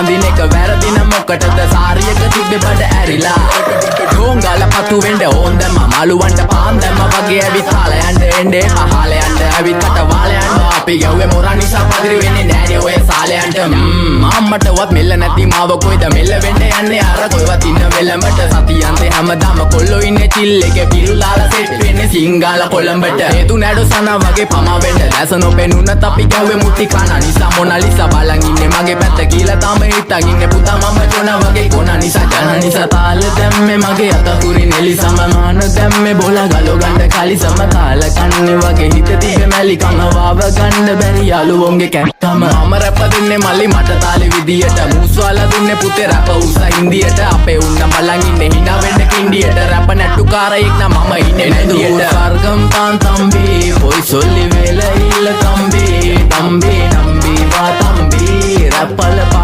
අඳින එක වැරදින මොකටද සාරියක තිබ්බේ බඩ ඇරිලා ඩෝංගල පතු වෙන්න ඕන් දැම්ම මලුවන්ට පාන් දැම්ම වගේ ඇවිත් හාල යන්න එන්නේ පහල යන්න ඇවිත් කට වාල යන්න අපි යව්වේ මොරා නිසා පදිරි වෙන්නේ නෑනේ ඔය සාලයන්ට අම්මටවත් මෙල්ල නැති මාව කොයිද මෙල්ල වෙන්න යන්නේ අර කොයිවත් ඉන්න වෙලමට සතියන්තේ හැමදාම කොල්ලෝ ඉන්නේ චිල් එකේ පිරුලාලා සෙට් වෙන්නේ සිංගාල කොළඹට හේතු නැඩෝ සනා වගේ පමා වෙන්න දැස නොපෙනුනත් අපි ගැව්වේ මුටි කන නිසා මොනාලිසා බලන් ඉන්නේ මගේ පැත්ත කියලා තාම හිටගෙන ඉන්නේ පුතා මම ජොන වගේ කොන නිසා ජන නිසා තාල දැම්මේ මගේ අතකුරි නෙලි සමමාන දැම්මේ බෝලා ගලෝ ගන්න කලි සම කාල කන්නේ වගේ හිත තිබෙ මැලි කම වාව ගන්න බැරි යාළුවෝන්ගේ කැක්කම මම රැප දුන්නේ මල්ලි මට තාලේ විදියට මූස්වාලා දුන්නේ පුතේ රැප උසා ඉන්දියට අපේ උන්න බලන් ඉන්නේ hina වෙන්න කින්ඩියට රැප නැට්ටුකාරයෙක් නම් මම ඉන්නේ නැදියට ස්වර්ගම් තාන් තම්බි පොයි සොල්ලි වේල ඉල්ල තම්බි තම්බි නම්බි වා තම්බි රැපල